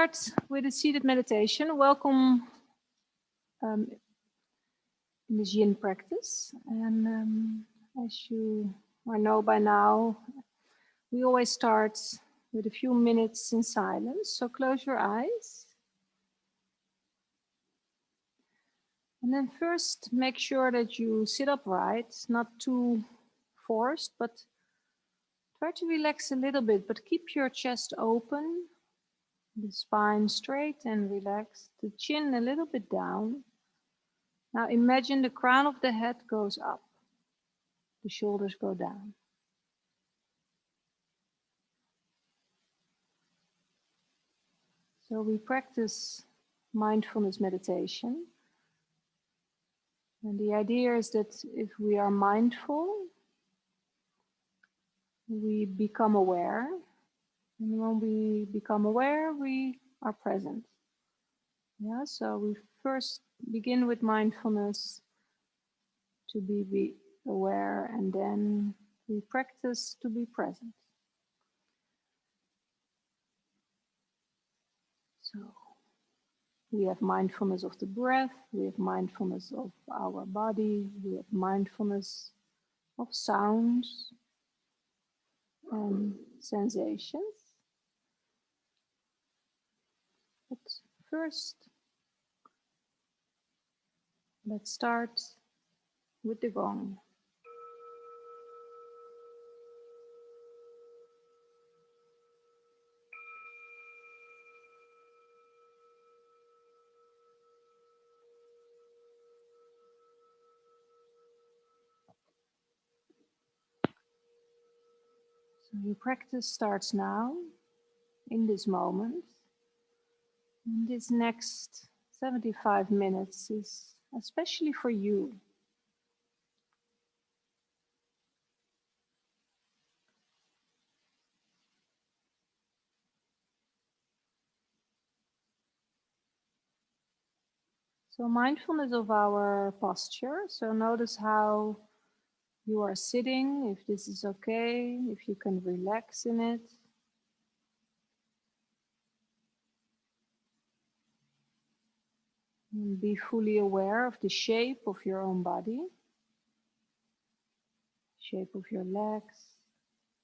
start with a seated meditation. Welcome in this yin practice. And as you know by now, we always start with a few minutes in silence. So close your eyes. And then first make sure that you sit upright, not too forced, but try to relax a little bit, but keep your chest open, the spine straight and relaxed, the chin a little bit down. Now imagine the crown of the head goes up, the shoulders go down. So we practice mindfulness meditation. And the idea is that if we are mindful, we become aware. And when we become aware, we are present. Yeah, so we first begin with mindfulness to be aware, and then we practice to be present. So we have mindfulness of the breath, we have mindfulness of our body, we have mindfulness of sounds and sensations. But first, let's start with the gong. So your practice starts now, in this moment. And this next 75 minutes is especially for you. So mindfulness of our posture. So notice how you are sitting, if this is okay, if you can relax in it. And be fully aware of the shape of your own body, shape of your legs,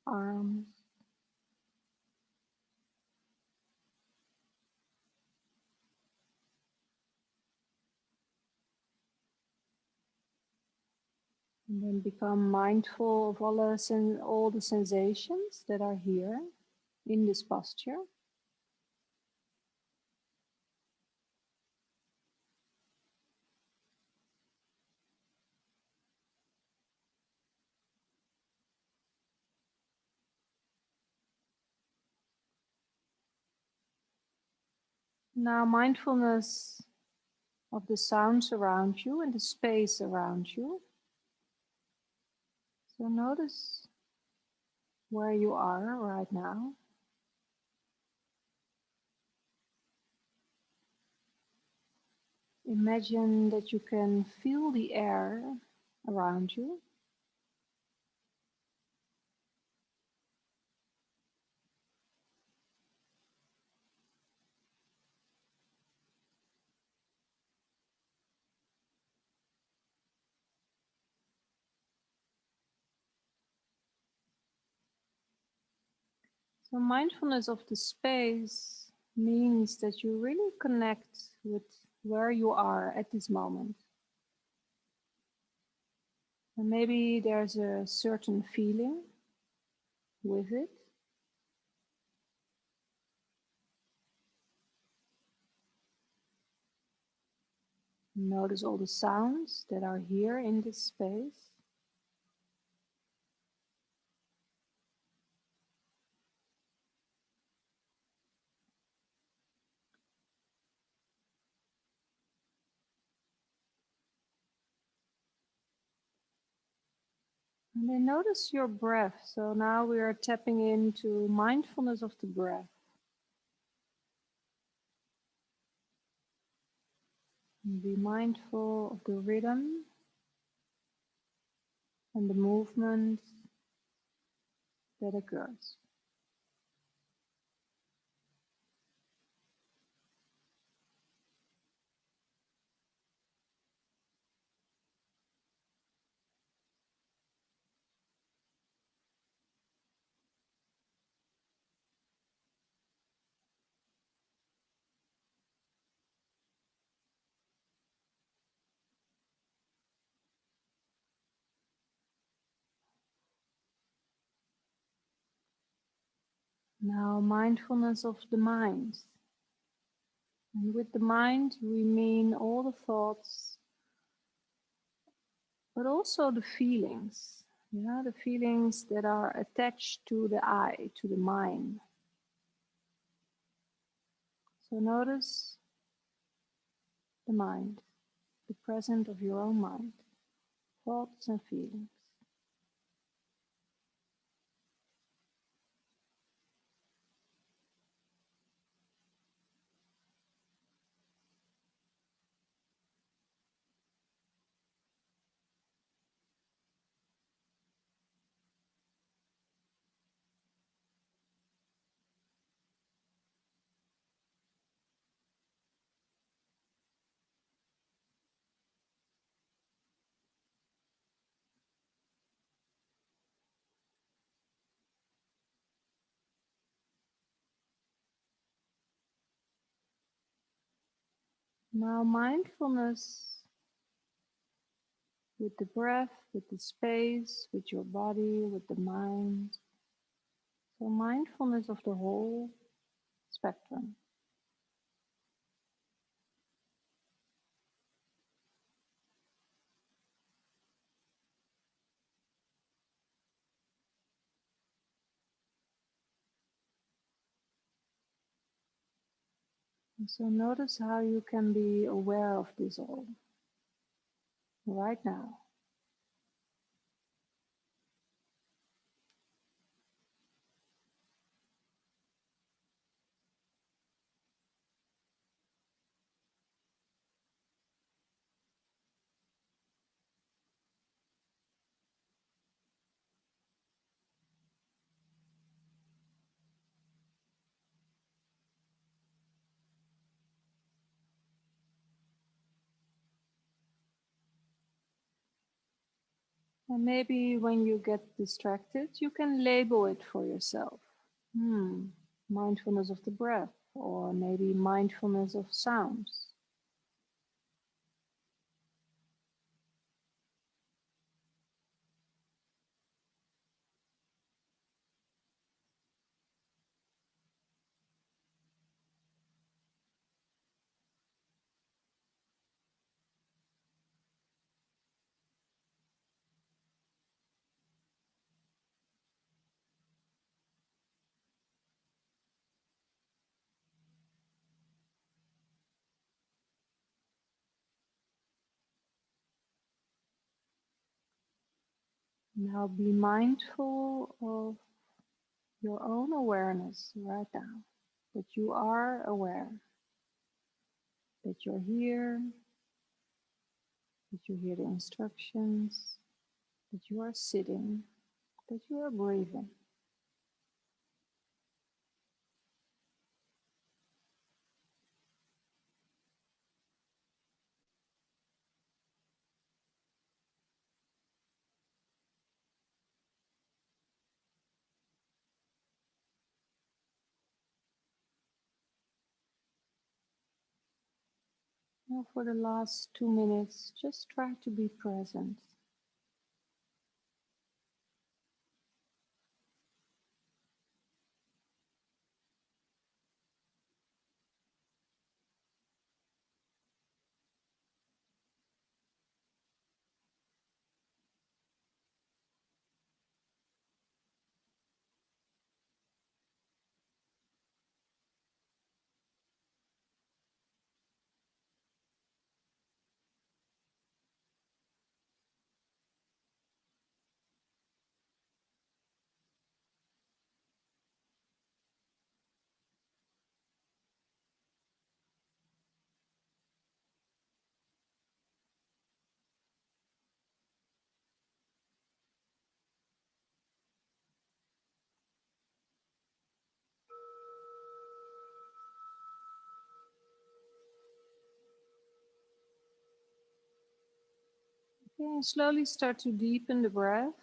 arms. And then become mindful of all the sensations that are here in this posture. Now mindfulness of the sounds around you and the space around you. So notice where you are right now. Imagine that you can feel the air around you. So mindfulness of the space means that you really connect with where you are at this moment. And maybe there's a certain feeling with it. Notice all the sounds that are here in this space. And then notice your breath. So now we are tapping into mindfulness of the breath. And be mindful of the rhythm and the movement that occurs. Now, mindfulness of the mind. And with the mind, we mean all the thoughts, but also the feelings. Yeah, the feelings that are attached to the I, to the mind. So notice the mind, the present of your own mind, thoughts and feelings. Now, mindfulness with the breath, with the space, with your body, with the mind. So, mindfulness of the whole spectrum. And so, notice how you can be aware of this all right now. And maybe when you get distracted, you can label it for yourself. Hmm, mindfulness of the breath, or maybe mindfulness of sounds. Now be mindful of your own awareness right now, that you are aware, that you're here, that you hear the instructions, that you are sitting, that you are breathing. Now for the last 2 minutes, just try to be present. Okay, and slowly start to deepen the breath.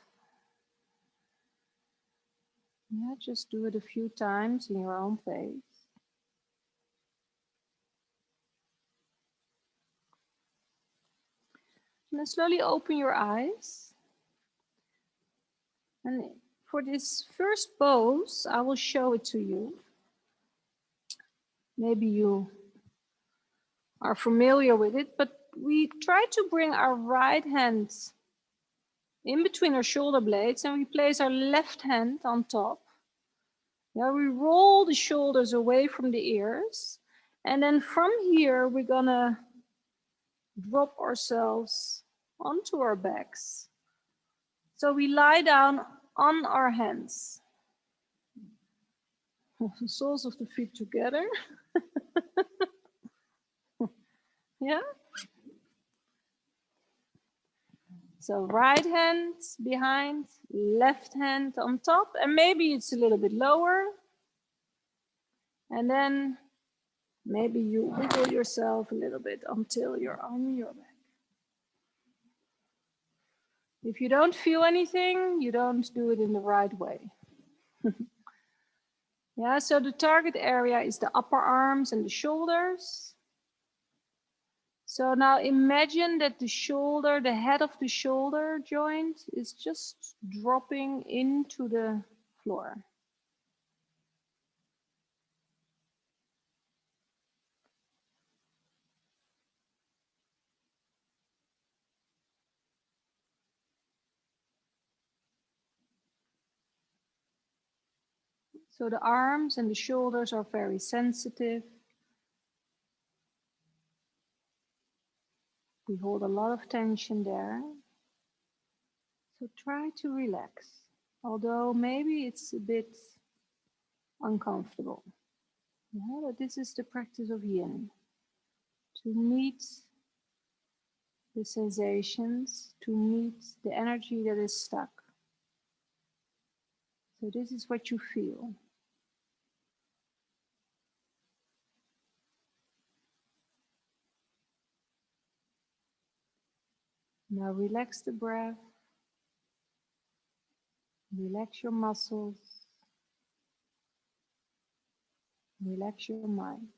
Yeah, just do it a few times in your own pace. And then slowly open your eyes. And For this first pose, I will show it to you. Maybe you are familiar with it, but we try to bring our right hand in between our shoulder blades and we place our left hand on top. Now we roll the shoulders away from the ears, and then from here we're gonna drop ourselves onto our backs. So we lie down on our hands. The soles of the feet together. Yeah. So right hand behind, left hand on top, and maybe it's a little bit lower. And then maybe you wiggle yourself a little bit until you're on your back. If you don't feel anything, you don't do it in the right way. Yeah, so the target area is the upper arms and the shoulders. So now imagine that the shoulder, the head of the shoulder joint is just dropping into the floor. So the arms and the shoulders are very sensitive. We hold a lot of tension there. So try to relax, although maybe it's a bit uncomfortable. Yeah, but this is the practice of yin, to meet the sensations, to meet the energy that is stuck. So this is what you feel. Now relax the breath, relax your muscles, relax your mind.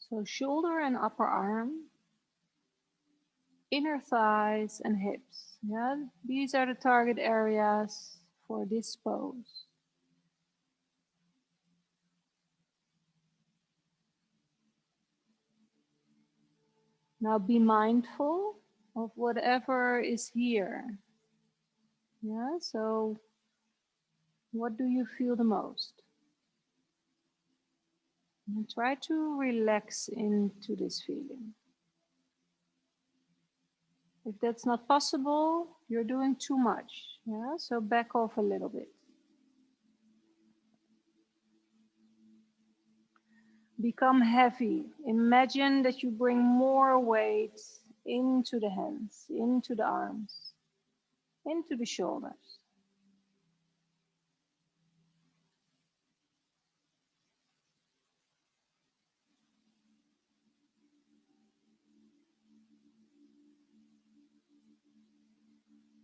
So shoulder and upper arm, inner thighs and hips. Yeah, these are the target areas for this pose. Now be mindful of whatever is here. Yeah, so what do you feel the most? And try to relax into this feeling. If that's not possible, you're doing too much. Yeah, so back off a little bit. Become heavy. Imagine that you bring more weight into the hands, into the arms, into the shoulders.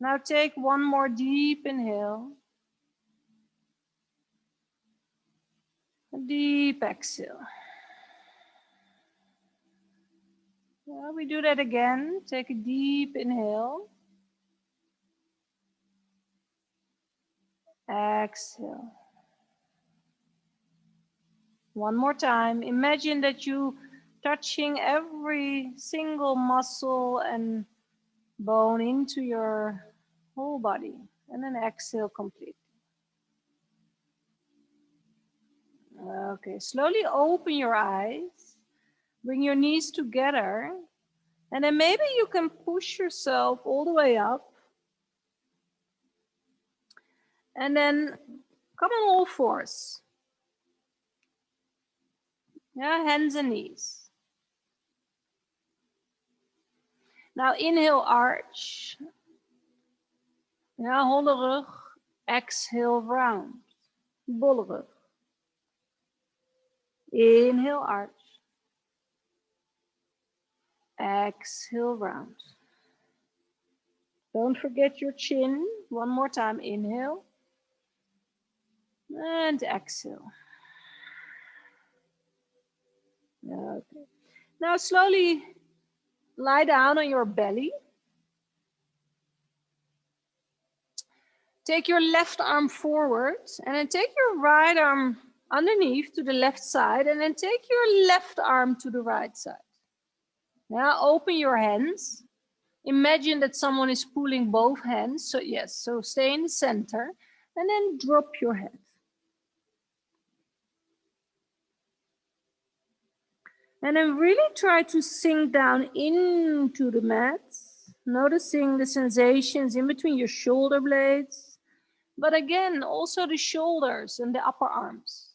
Now take one more deep inhale. A deep exhale. Yeah, we do that again. Take a deep inhale. Exhale. One more time. Imagine that you touching every single muscle and bone into your whole body. And then exhale completely. Okay, slowly open your eyes, bring your knees together, and then maybe you can push yourself all the way up. And then come on all fours. Yeah, hands and knees. Now inhale, arch. Ja, holle rug. Exhale, round. Bolle rug. Inhale, arch. Exhale, round. Don't forget your chin. One more time, inhale. And exhale. Okay. Now slowly lie down on your belly. Take your left arm forward and then take your right arm underneath to the left side and then take your left arm to the right side. Now open your hands. Imagine that someone is pulling both hands. So yes, so stay in the center and then drop your head. And then really try to sink down into the mat, noticing the sensations in between your shoulder blades, but again, also the shoulders and the upper arms.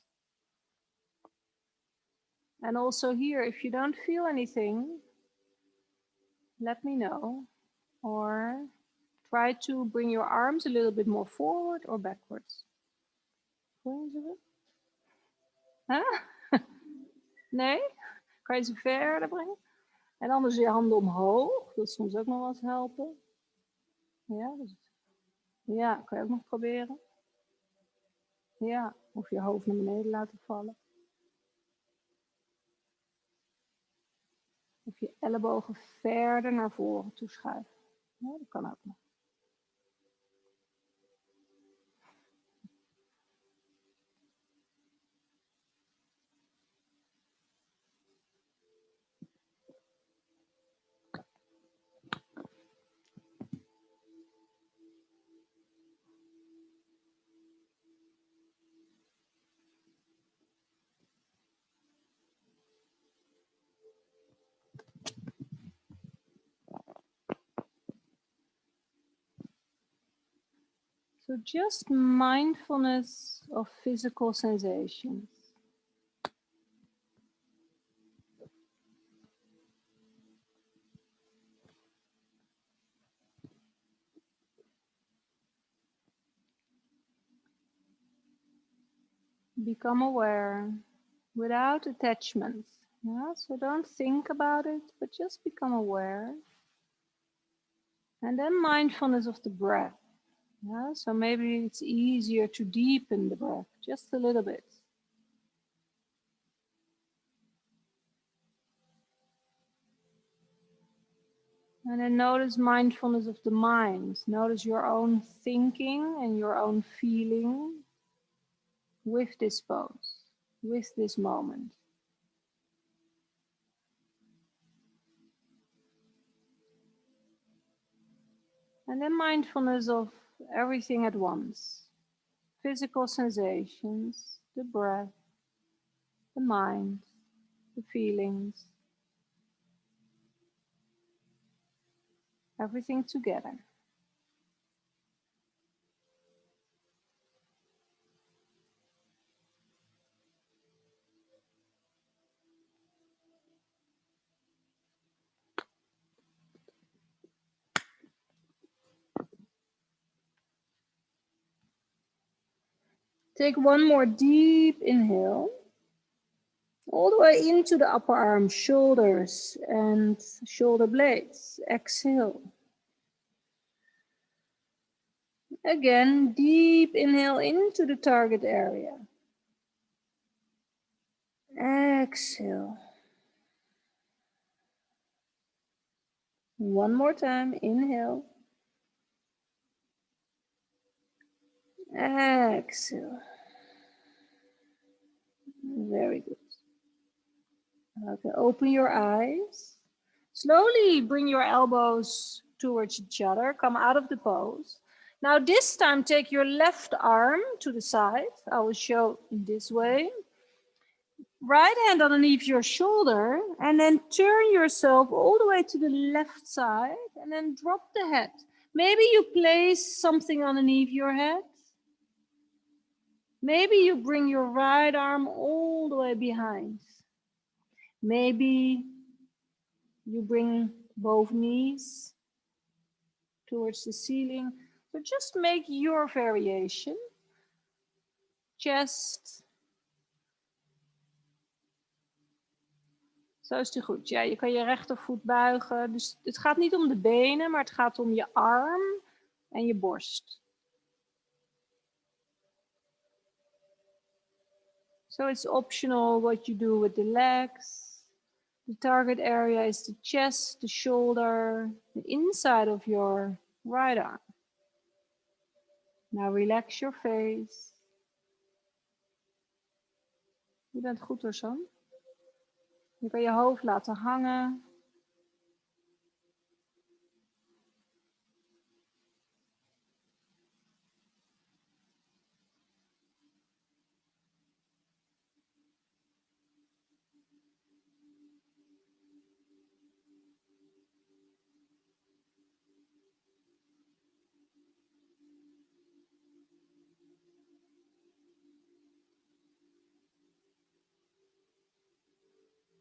And also here, if you don't feel anything, let me know. Or try to bring your arms a little bit more forward or backwards. Huh? Nee? Kan je ze verder brengen? En anders je handen omhoog. Dat is soms ook nog wel eens helpen. Ja, ja, kan je ook nog proberen. Ja, of je hoofd naar beneden laten vallen. Of je ellebogen verder naar voren toeschuiven. Ja, dat kan ook nog. So just mindfulness of physical sensations. Become aware without attachments. Yeah? So don't think about it, but just become aware. And then mindfulness of the breath. Yeah? So maybe it's easier to deepen the breath just a little bit. And then notice mindfulness of the mind. Notice your own thinking and your own feeling with this pose, with this moment. And then mindfulness of everything at once. Physical sensations, the breath, the mind, the feelings, everything together. Take one more deep inhale, all the way into the upper arm, shoulders and shoulder blades. Exhale. Again, deep inhale into the target area. Exhale. One more time, inhale. Exhale. Very good. Okay, open your eyes. Slowly bring your elbows towards each other. Come out of the pose. Now this time take your left arm to the side. I will show in this way. Right hand underneath your shoulder, and then turn yourself all the way to the left side and then drop the head. Maybe you place something underneath your head. Maybe you bring your right arm all the way behind. Maybe you bring both knees towards the ceiling. So just make your variation. Chest. Zo is het goed. Ja, je kan je rechtervoet buigen. Dus het gaat niet om de benen, maar het gaat om je arm en je borst. So it's optional what you do with the legs. The target area is the chest, the shoulder, the inside of your right arm. Now relax your face. Je bent goed hoor, Sam. Je kan je hoofd laten hangen.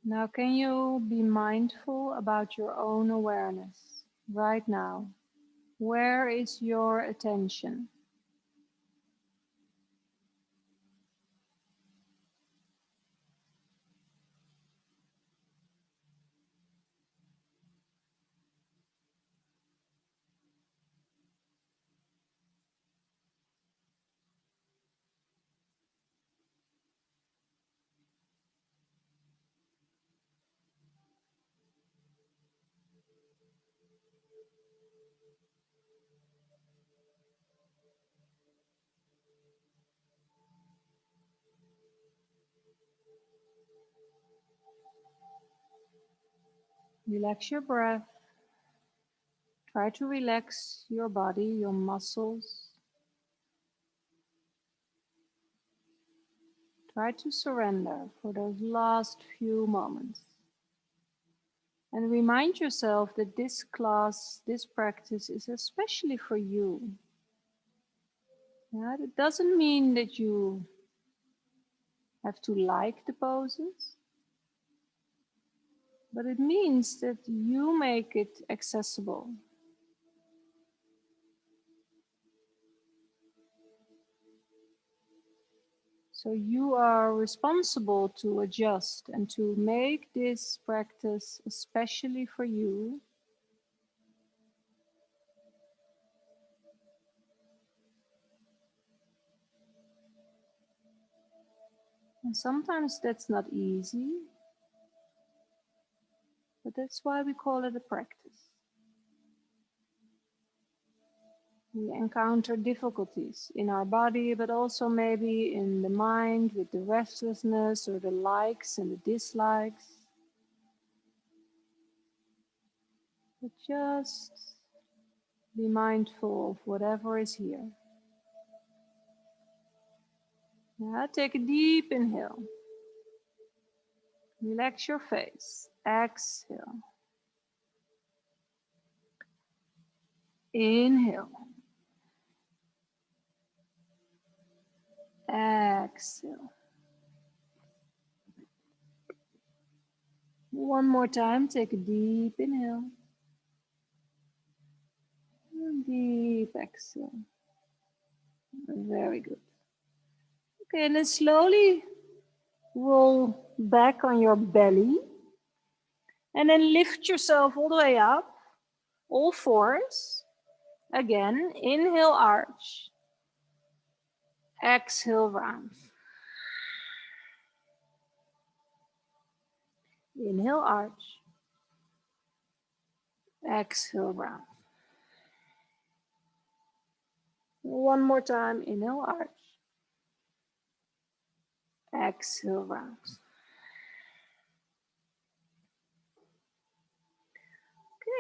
Now can you be mindful about your own awareness right now? Where is your attention? Relax your breath. Try to relax your body, your muscles. Try to surrender for those last few moments. And remind yourself that this class, this practice is especially for you. Yeah, it doesn't mean that you have to like the poses, but it means that you make it accessible. So you are responsible to adjust and to make this practice especially for you. And sometimes that's not easy, but that's why we call it a practice. We encounter difficulties in our body, but also maybe in the mind with the restlessness or the likes and the dislikes. But just be mindful of whatever is here. Yeah, take a deep inhale. Relax your face. Exhale. Inhale. Exhale. One more time. Take a deep inhale. And deep exhale. Very good. Okay, and then slowly roll back on your belly. And then lift yourself all the way up. All fours. Again, inhale, arch. Exhale, round. Inhale, arch. Exhale, round. One more time, inhale, arch. Exhale, round.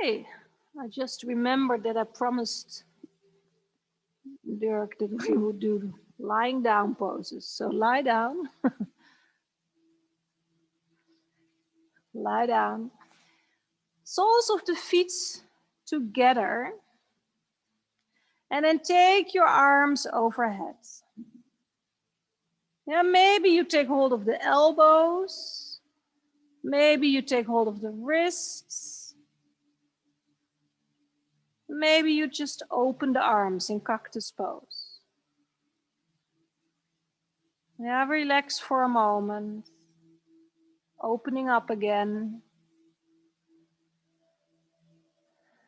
Okay, I just remembered that I promised Dirk that we would do lying down poses. So lie down. lie down. Soles of the feet together. And then take your arms overhead. Yeah, maybe you take hold of the elbows. Maybe you take hold of the wrists. Maybe you just open the arms in cactus pose. Yeah, relax for a moment. Opening up again.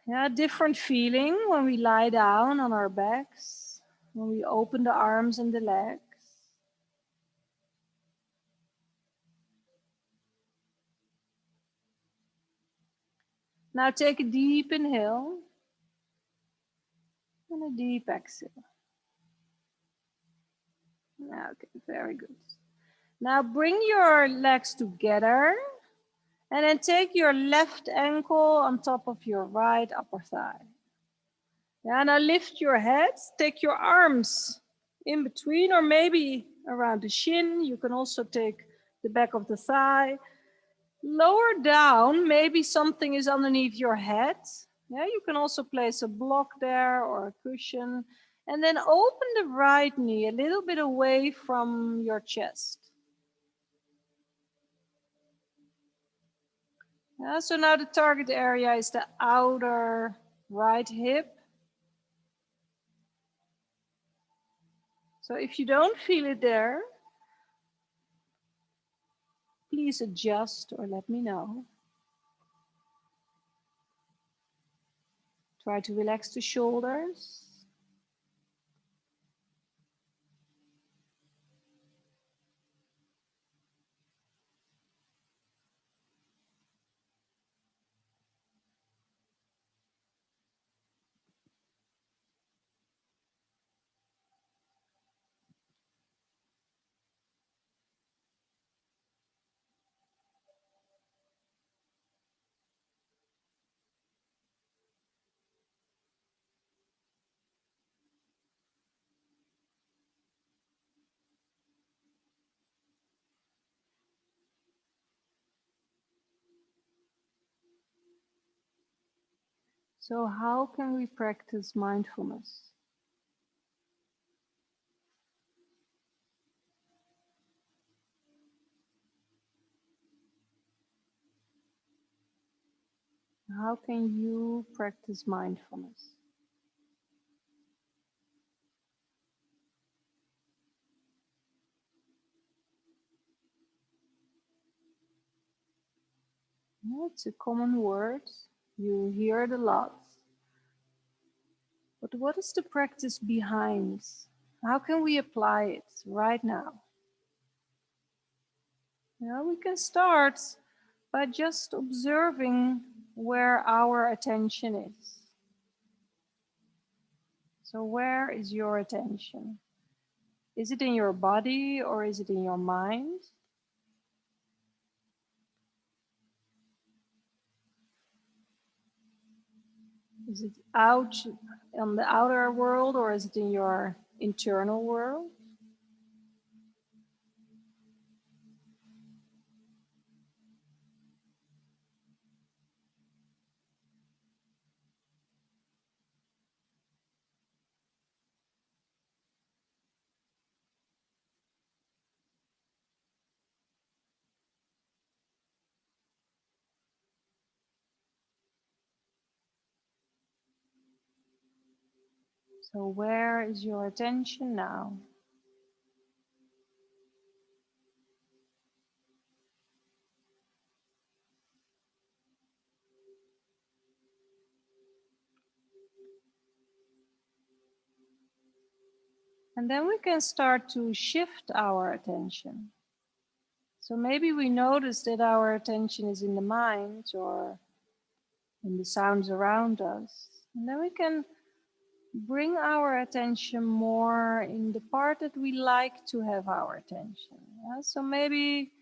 Yeah, different feeling when we lie down on our backs, when we open the arms and the legs. Now take a deep inhale and a deep exhale. Okay, very good. Now bring your legs together and then take your left ankle on top of your right upper thigh. Yeah, now lift your head, take your arms in between or maybe around the shin. You can also take the back of the thigh. Lower down, maybe something is underneath your head. Yeah, you can also place a block there or a cushion. And then open the right knee a little bit away from your chest. Yeah, so now the target area is the outer right hip. So if you don't feel it there, please adjust or let me know. Try to relax the shoulders. So how can we practice mindfulness? How can you practice mindfulness? It's a common word. You hear it a lot. But what is the practice behind? How can we apply it right now? Yeah, we can start by just observing where our attention is. So where is your attention? Is it in your body or is it in your mind? Is it out on the outer world or is it in your internal world? So where is your attention now? And then we can start to shift our attention. So maybe we notice that our attention is in the mind or in the sounds around us. And then we can bring our attention more in the part that we like to have our attention. Yeah? So maybe,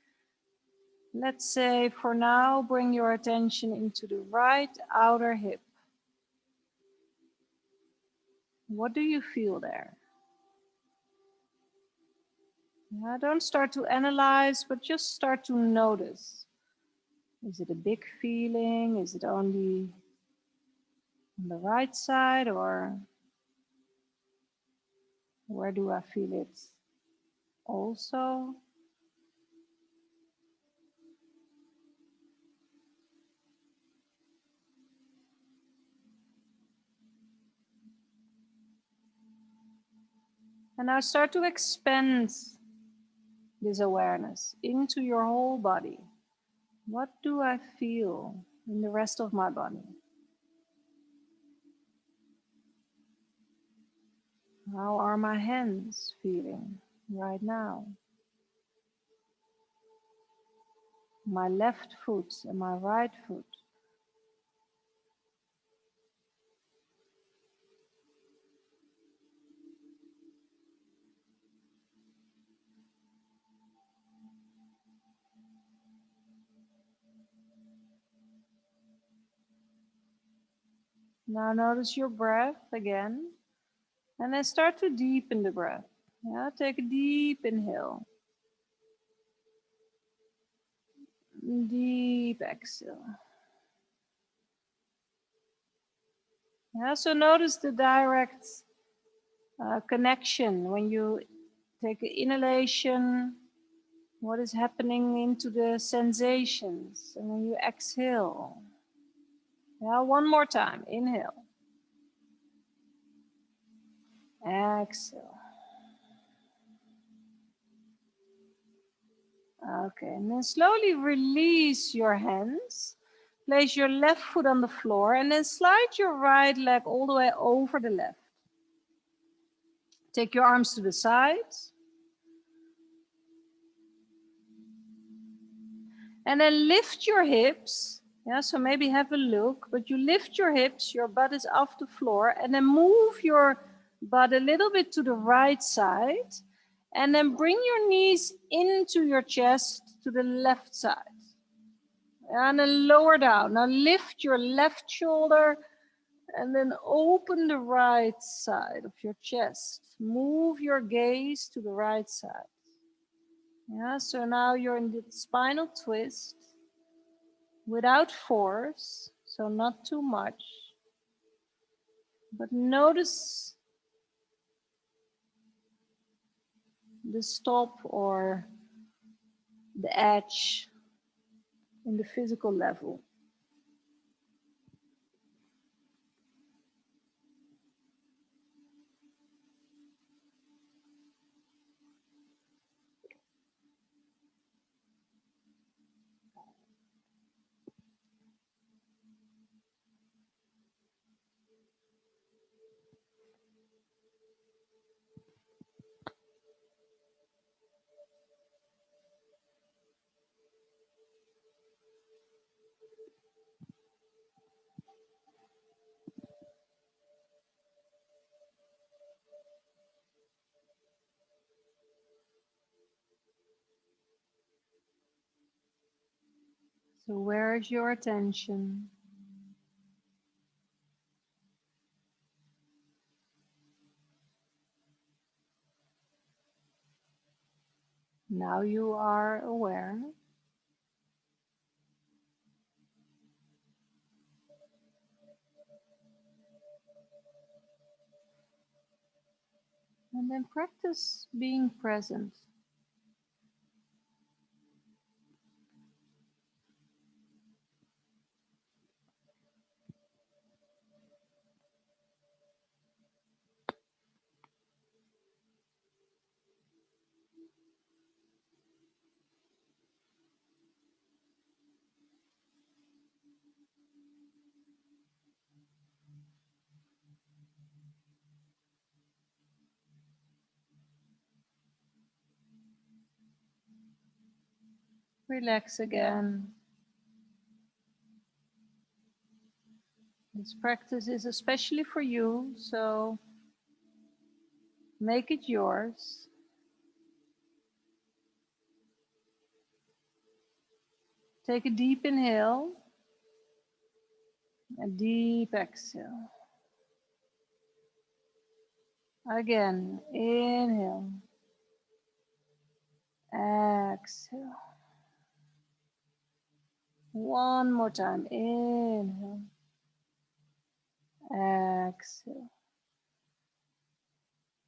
let's say for now, bring your attention into the right outer hip. What do you feel there? Yeah, don't start to analyze, but just start to notice. Is it a big feeling? Is it only on the right side, or where do I feel it also? And now start to expand this awareness into your whole body. What do I feel in the rest of my body? How are my hands feeling right now? My left foot and my right foot. Now notice your breath again, and then start to deepen the breath. Yeah, take a deep inhale, deep exhale. Yeah, so notice the direct connection when you take an inhalation, what is happening into the sensations, and when you exhale. Yeah, one more time. Inhale, exhale. Okay, and then slowly release your hands. Place your left foot on the floor and then slide your right leg all the way over the left. Take your arms to the sides. And then lift your hips. Yeah, so maybe have a look, but you lift your hips, your butt is off the floor, and then move your butt a little bit to the right side. And then bring your knees into your chest to the left side. And then lower down. Now lift your left shoulder and then open the right side of your chest. Move your gaze to the right side. Yeah, so now you're in the spinal twist without force, so not too much. But notice the stop or the edge in the physical level. So where is your attention? Now you are aware. And then practice being present. Relax again. This practice is especially for you, so make it yours. Take a deep inhale, a deep exhale. Again, inhale, exhale, One more time. Inhale. Exhale.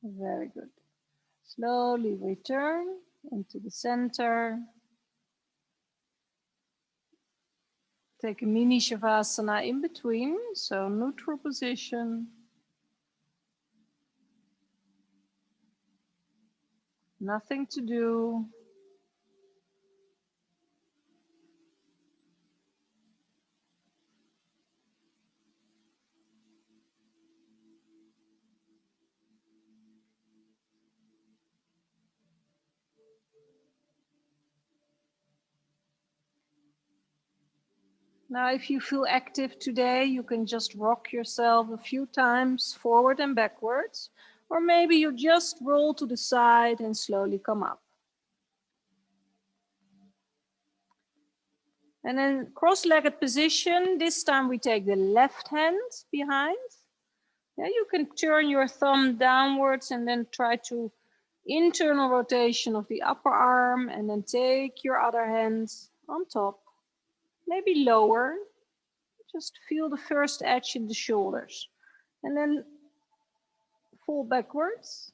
Very good. Slowly return into the center. Take a mini Shavasana in between, so neutral position. Nothing to do. Now, if you feel active today, you can just rock yourself a few times forward and backwards, or maybe you just roll to the side and slowly come up. And then cross-legged position. This time we take the left hand behind. Yeah, you can turn your thumb downwards and then try to internal rotation of the upper arm, and then take your other hand on top, maybe lower. Just feel the first edge in the shoulders, and then fall backwards,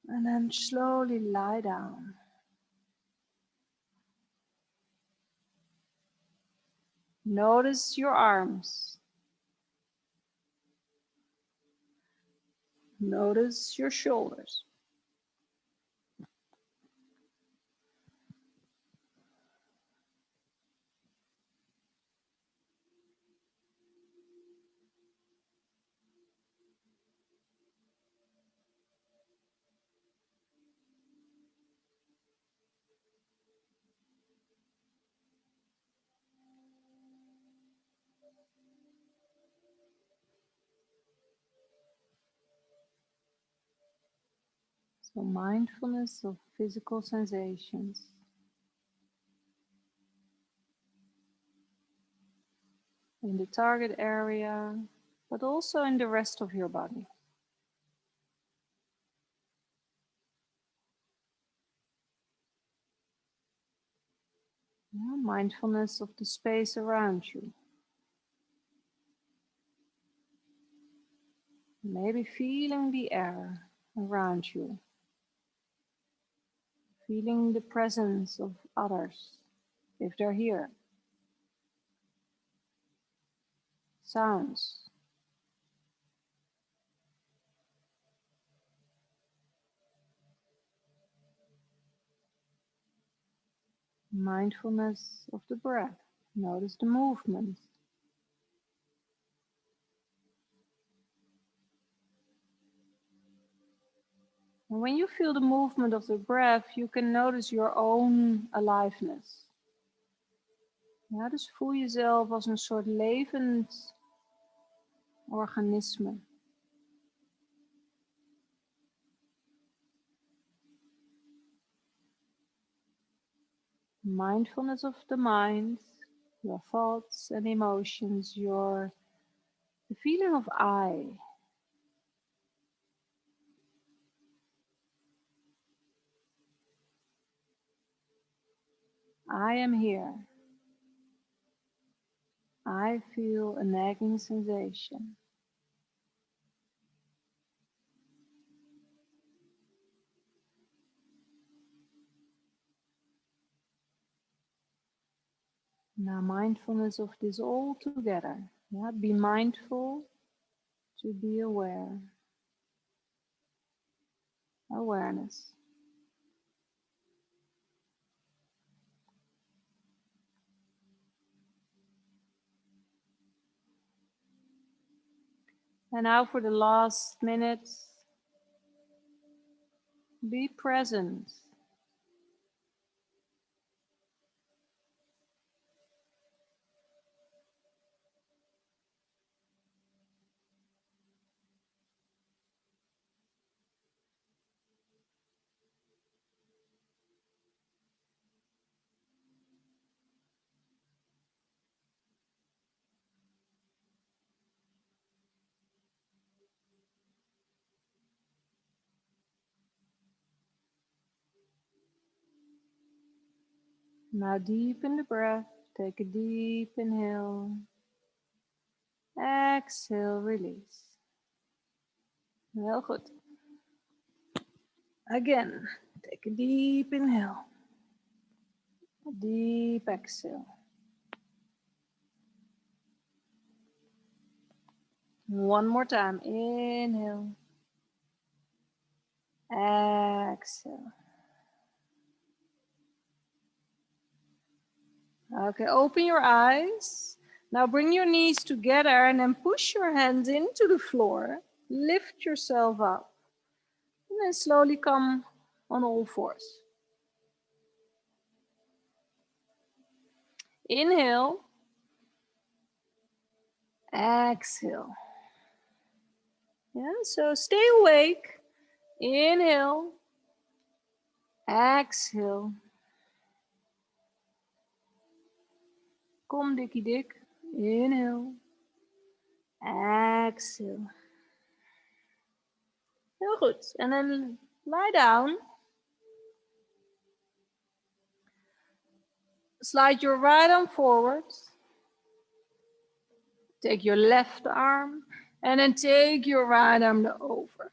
and then slowly lie down. Notice your arms. Notice your shoulders. So mindfulness of physical sensations in the target area, but also in the rest of your body. Yeah, mindfulness of the space around you. Maybe feeling the air around you. Feeling the presence of others, if they're here. Sounds. Mindfulness of the breath. Notice the movement. And when you feel the movement of the breath, you can notice your own aliveness. Ja, dus voel jezelf als een soort levend organisme. Mindfulness of the mind, your thoughts and emotions, the feeling of I. I am here. I feel a nagging sensation. Now mindfulness of this all together. Yeah, be mindful to be aware. Awareness. And now for the last minutes, be present. Now deepen the breath. Take a deep inhale. Exhale, release. Heel goed. Again, take a deep inhale. Deep exhale. One more time. Inhale. Exhale. Okay, open your eyes. Now bring your knees together and then push your hands into the floor. Lift yourself up. And then slowly come on all fours. Inhale. Exhale. Yeah, so stay awake. Inhale. Exhale. Kom dikkie dik. Inhale. Exhale. Heel goed. And then lie down. Slide your right arm forward. Take your left arm. And then take your right arm over.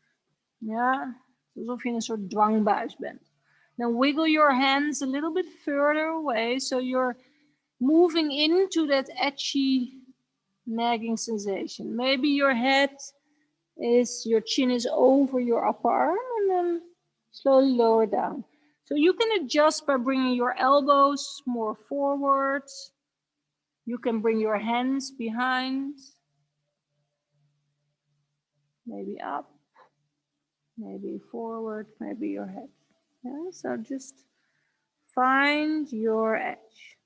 Ja, alsof je in een soort dwangbuis bent. Then wiggle your hands a little bit further away. So you're moving into that edgy, nagging sensation. Maybe your chin is over your upper arm and then slowly lower down. So you can adjust by bringing your elbows more forwards. You can bring your hands behind, maybe up, maybe forward, maybe your head. Yeah, so just find your edge.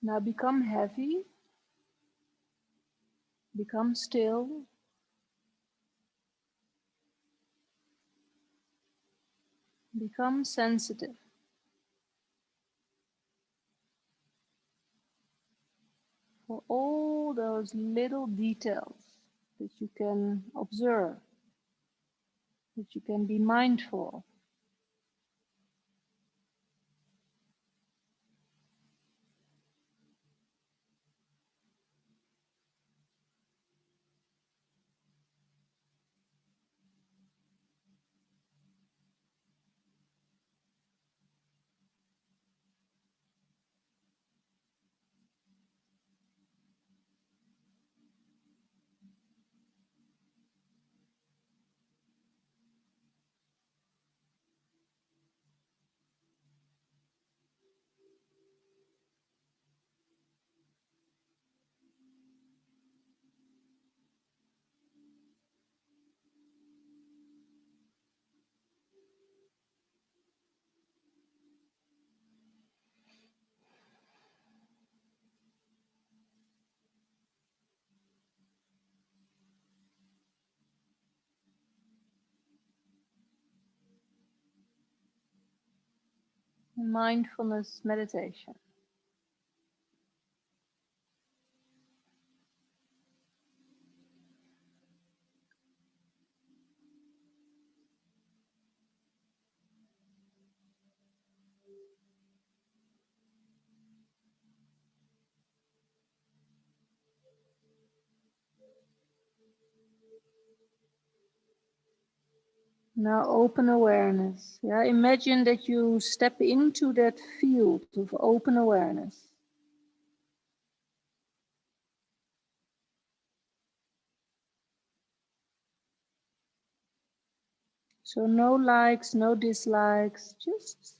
Now become heavy, become still. Become sensitive for all those little details that you can observe, that you can be mindful of. Mindfulness meditation. Now open awareness. Yeah, imagine that you step into that field of open awareness. So no likes, no dislikes, just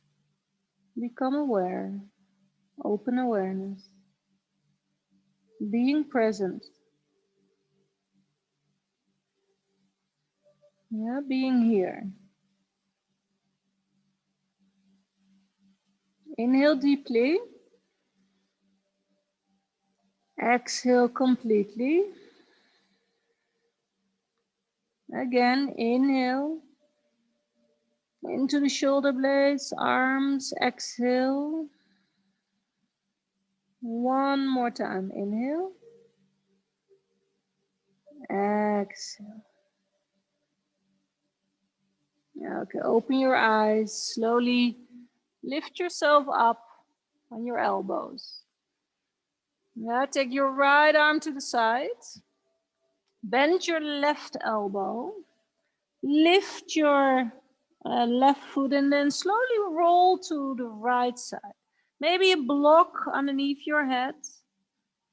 become aware, open awareness, being present. Yeah, being here. Inhale deeply. Exhale completely. Again, inhale into the shoulder blades, arms, exhale. One more time, inhale. Exhale. Okay, open your eyes. Slowly lift yourself up on your elbows. Yeah, take your right arm to the side. Bend your left elbow. Lift your left foot and then slowly roll to the right side. Maybe a block underneath your head.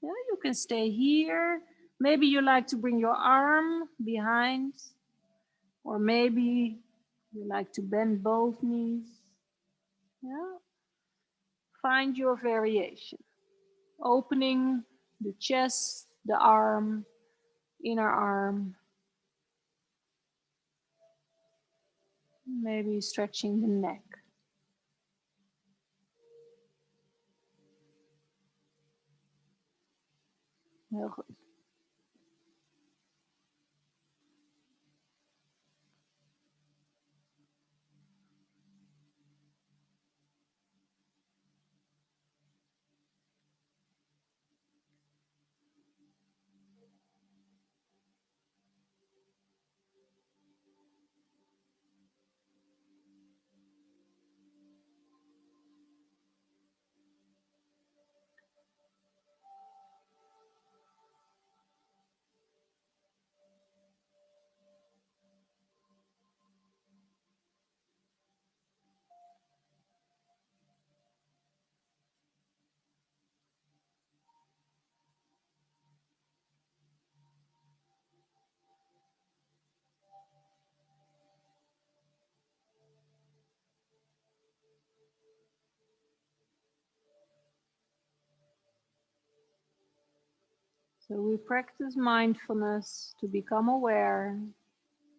Yeah, you can stay here. Maybe you like to bring your arm behind, or maybe you like to bend both knees. Yeah, find your variation. Opening the chest, the arm, inner arm. Maybe stretching the neck. Heel goed. So we practice mindfulness to become aware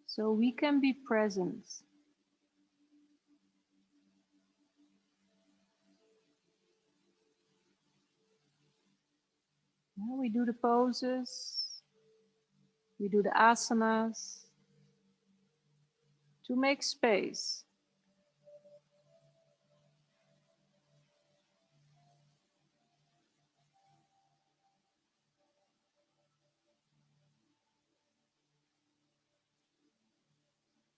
so we can be present. Yeah, we do the poses, we do the asanas to make space.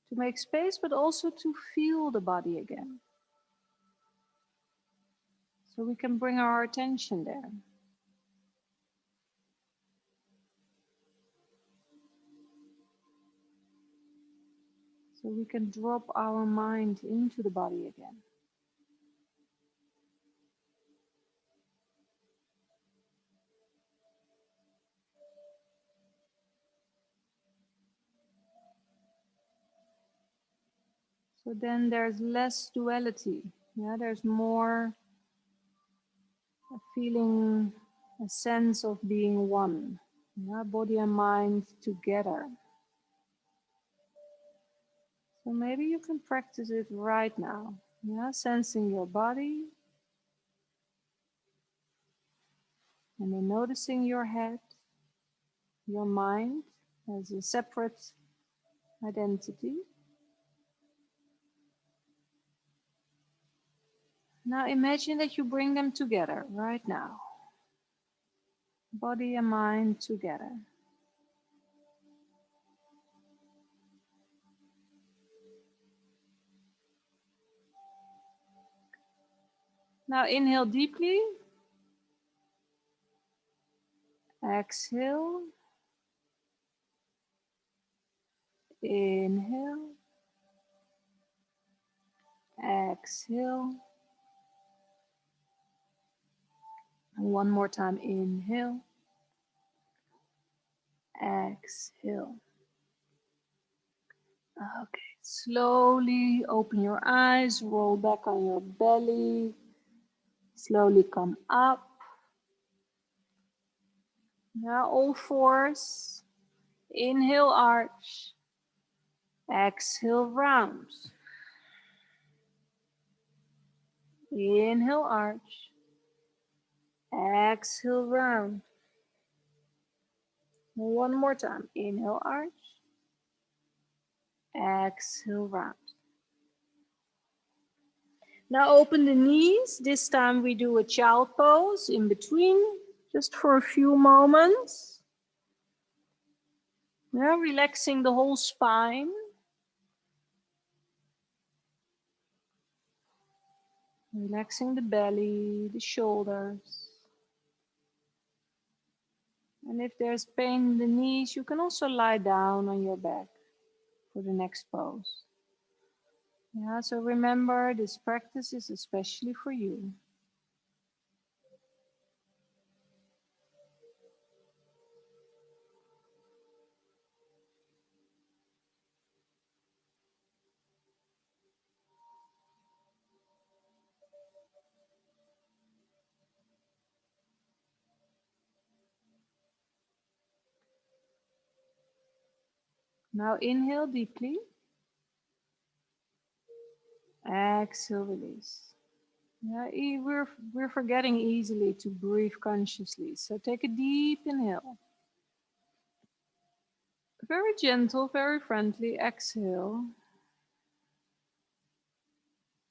To make space, but also to feel the body again. So we can bring our attention there. So we can drop our mind into the body again. So then there's less duality. Yeah, there's more a feeling, a sense of being one. Yeah, body and mind together. So maybe you can practice it right now. Yeah, sensing your body and then noticing your head, your mind as a separate identity. Now imagine that you bring them together right now. Body and mind together. Now inhale deeply. Exhale. Inhale. Exhale. And one more time. Inhale. Exhale. Okay. Slowly open your eyes. Roll back on your belly. Slowly come up. Now all fours. Inhale, arch. Exhale, round. Inhale, arch. Exhale, round. One more time. Inhale, arch. Exhale, round. Now open the knees. This time we do a child pose in between, just for a few moments. Yeah, relaxing the whole spine. Relaxing the belly, the shoulders. And if there's pain in the knees, you can also lie down on your back for the next pose. Yeah, so remember, this practice is especially for you. Now inhale deeply. Exhale, release. Yeah, we're forgetting easily to breathe consciously. So take a deep inhale. Very gentle, very friendly. Exhale.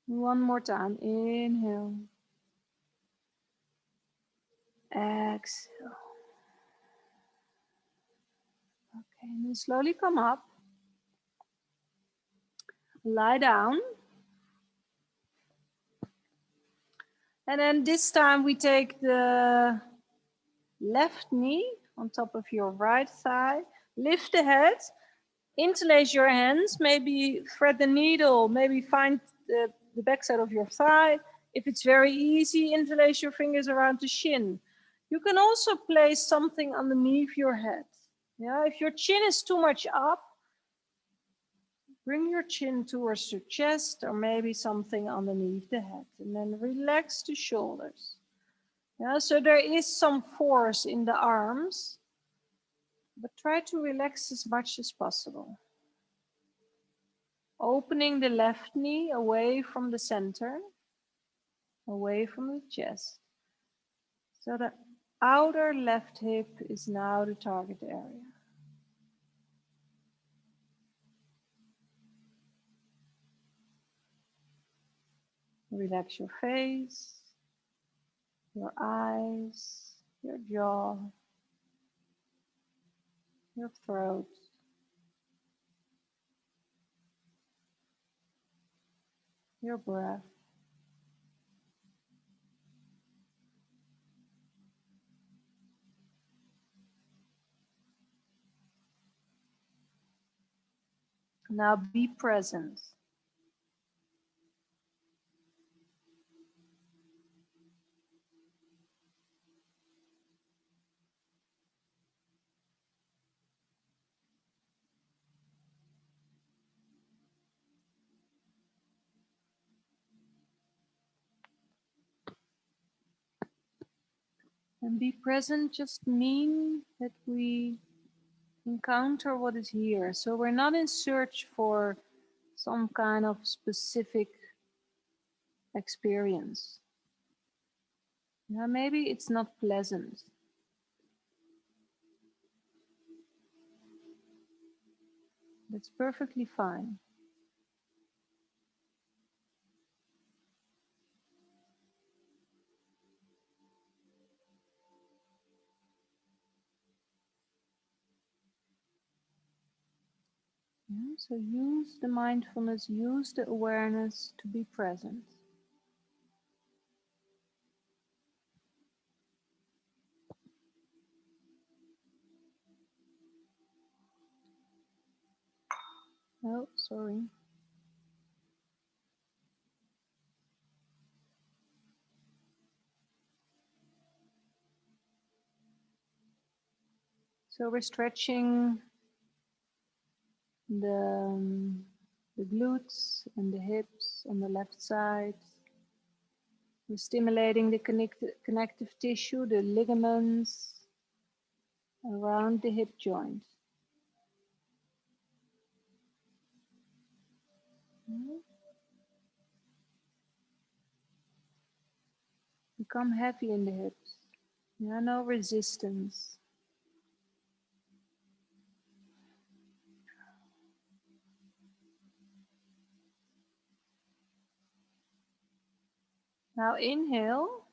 One more time. Inhale. Exhale. Okay, and then slowly come up. Lie down. And then this time we take the left knee on top of your right thigh. Lift the head. Interlace your hands. Maybe thread the needle. Maybe find the backside of your thigh. If it's very easy, interlace your fingers around the shin. You can also place something underneath your head. Yeah, if your chin is too much up, bring your chin towards your chest or maybe something underneath the head. And then relax the shoulders. Yeah, so there is some force in the arms, but try to relax as much as possible. Opening the left knee away from the center, away from the chest. So the outer left hip is now the target area. Relax your face, your eyes, your jaw, your throat, your breath. Now be present. And be present just mean that we encounter what is here. So we're not in search for some kind of specific experience. Yeah, maybe it's not pleasant. That's perfectly fine. Yeah, so use the mindfulness, use the awareness to be present. Oh, sorry. So we're stretching the, the glutes and the hips on the left side. We're stimulating the connective tissue, the ligaments around the hip joint. Become heavy in the hips. Yeah, no resistance. Now inhale.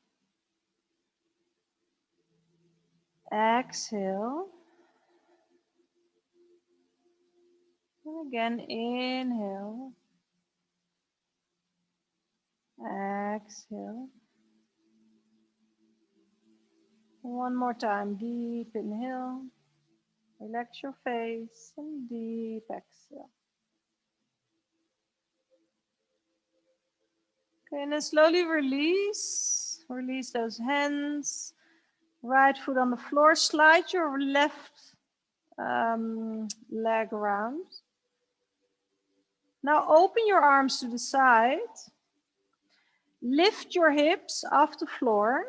Exhale. And again, inhale. Exhale. One more time, deep inhale. Relax your face and deep exhale. Okay, and then slowly release. Release those hands. Right foot on the floor. Slide your left leg around. Now open your arms to the side. Lift your hips off the floor.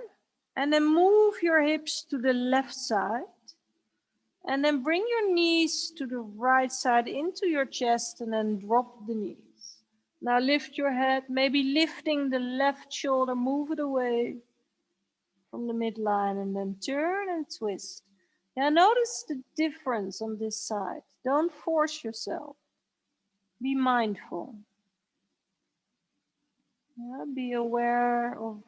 And then move your hips to the left side. And then bring your knees to the right side into your chest and then drop the knees. Now lift your head, maybe lifting the left shoulder, move it away from the midline and then turn and twist. Now notice the difference on this side. Don't force yourself. Be mindful. Yeah, be aware of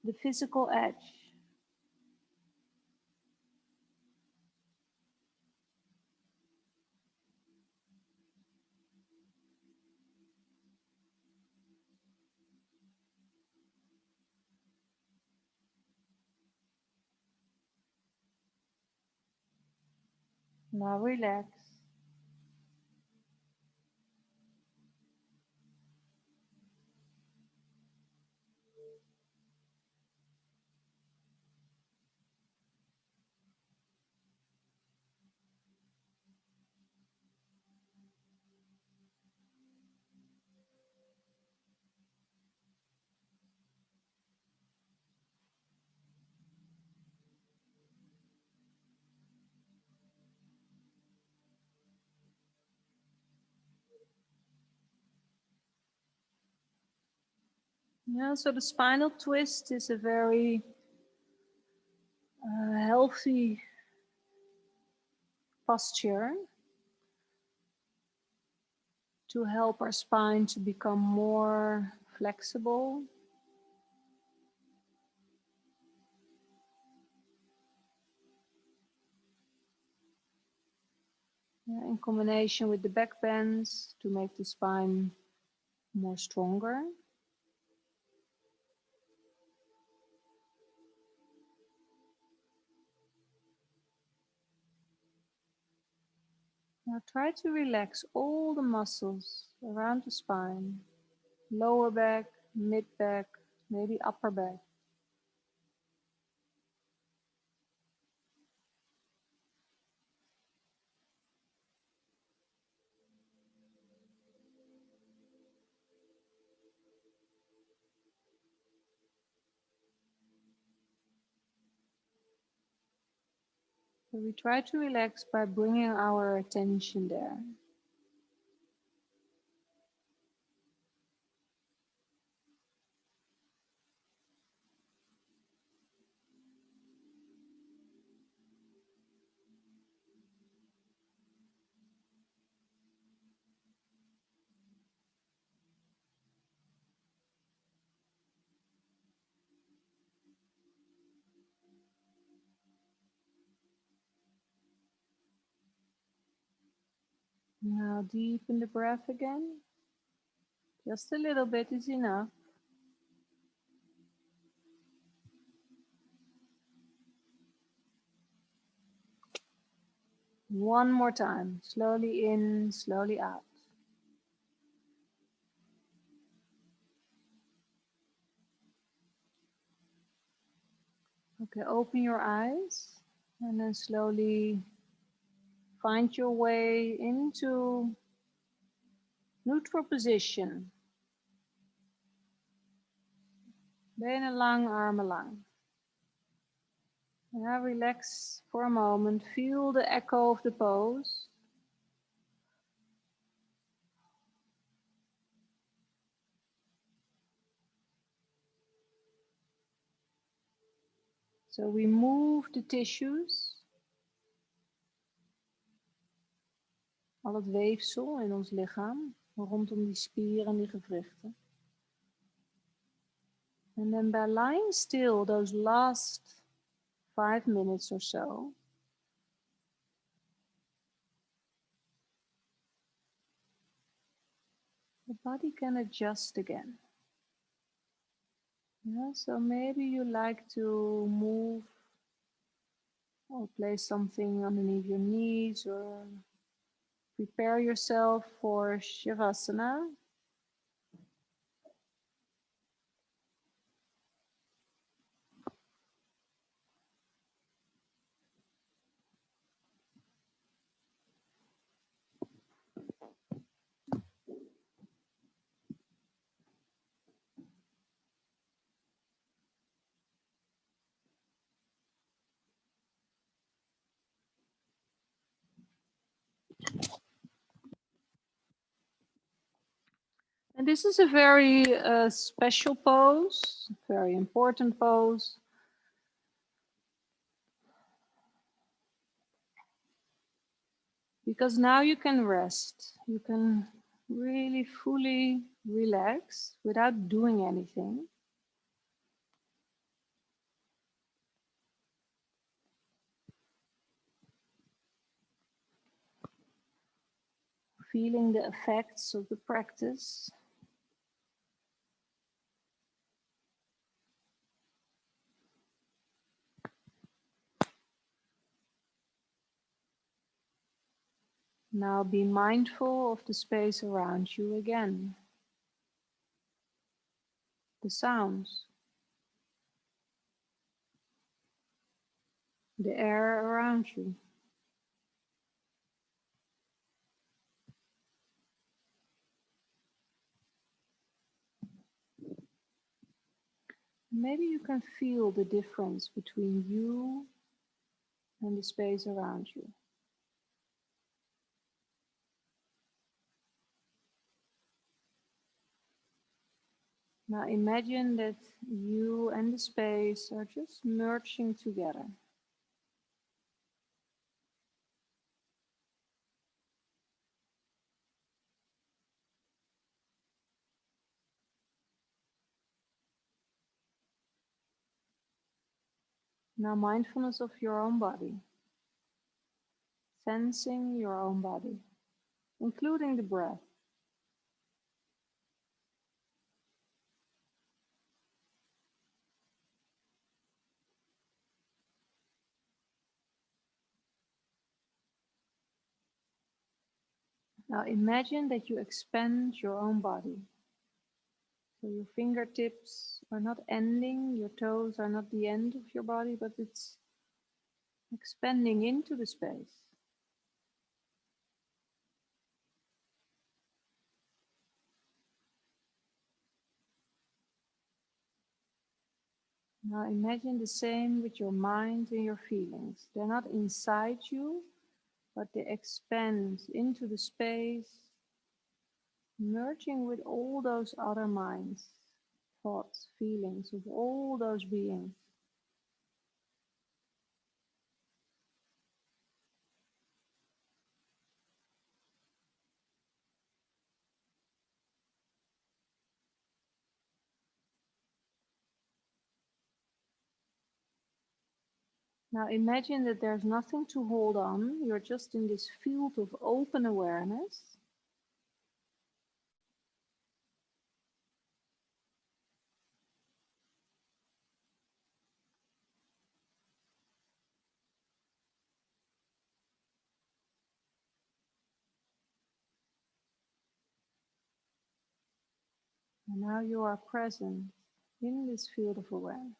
the physical edge. Now relax. Yeah, so the spinal twist is a very healthy posture to help our spine to become more flexible. Yeah, in combination with the back bends to make the spine more stronger. Now try to relax all the muscles around the spine, lower back, mid back, maybe upper back. So we try to relax by bringing our attention there. Now deepen the breath again. Just a little bit is enough. One more time. Slowly in, slowly out. Okay, open your eyes and then slowly find your way into neutral position. Benen lang, armen lang. Now relax for a moment. Feel the echo of the pose. So we move the tissues. Al het weefsel in ons lichaam. Rondom die spieren en die gewrichten. And then by lying still those last 5 minutes or so, the body can adjust again. Yeah, so maybe you like to move or place something underneath your knees or prepare yourself for Shavasana. And this is a very special pose, very important pose, because now you can rest. You can really fully relax without doing anything. Feeling the effects of the practice. Now be mindful of the space around you again, the sounds, the air around you. Maybe you can feel the difference between you and the space around you. Now imagine that you and the space are just merging together. Now mindfulness of your own body, sensing your own body, including the breath. Now imagine that you expand your own body. So your fingertips are not ending, your toes are not the end of your body, but it's expanding into the space. Now imagine the same with your mind and your feelings. They're not inside you, but they expand into the space, merging with all those other minds, thoughts, feelings of all those beings. Now imagine that there's nothing to hold on. You're just in this field of open awareness. And now you are present in this field of awareness.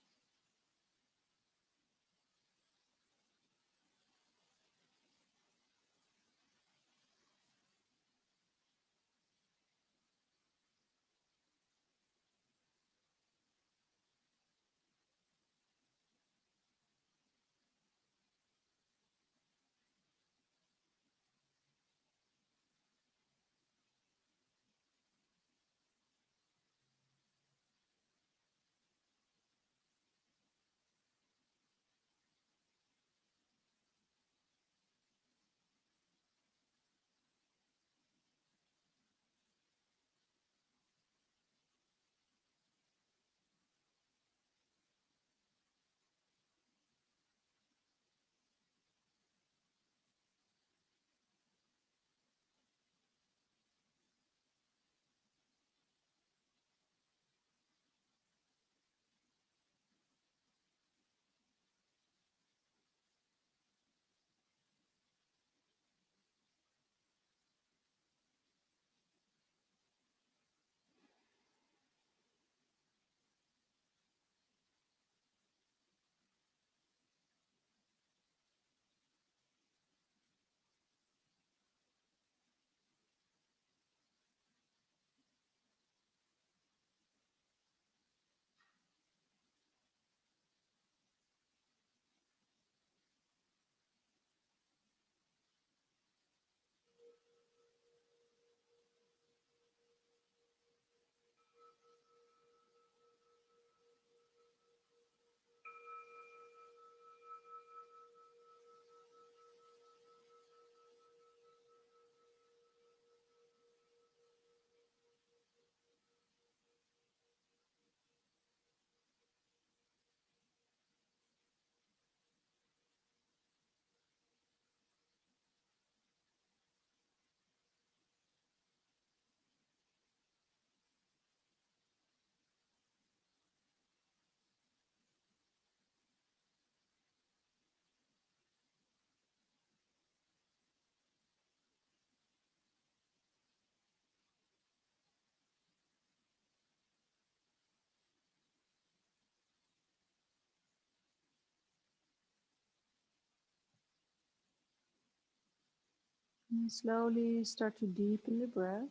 And slowly start to deepen the breath.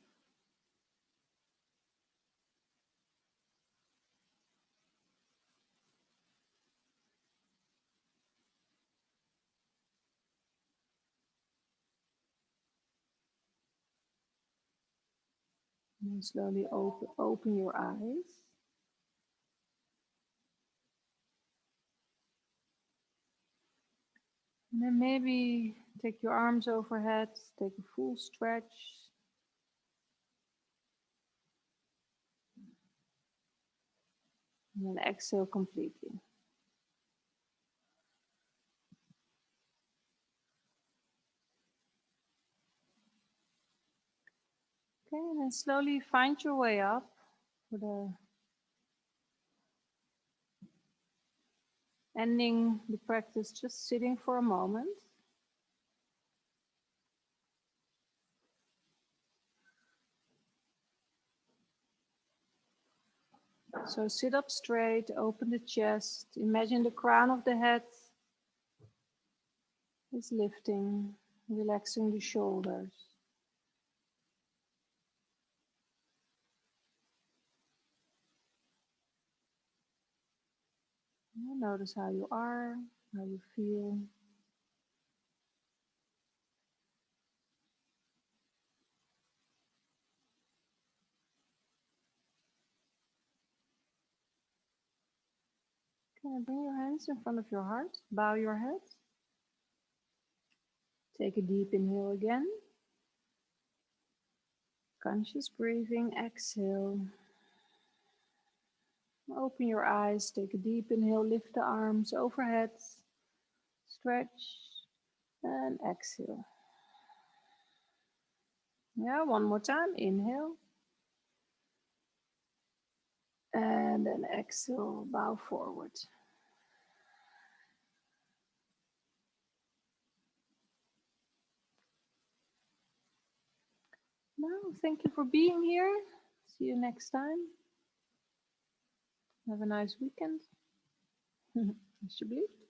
And slowly open your eyes. And then maybe take your arms overhead, take a full stretch. And then exhale completely. Okay, and then slowly find your way up for the ending the practice, just sitting for a moment. So sit up straight, open the chest, imagine the crown of the head is lifting, relaxing the shoulders. Notice how you are, how you feel. Okay, bring your hands in front of your heart, bow your head. Take a deep inhale again. Conscious breathing, exhale. Open your eyes, take a deep inhale, lift the arms overhead, stretch, and exhale. Yeah, one more time, inhale. And then exhale, bow forward. Now, thank you for being here. See you next time. Have a nice weekend. Alsjeblieft.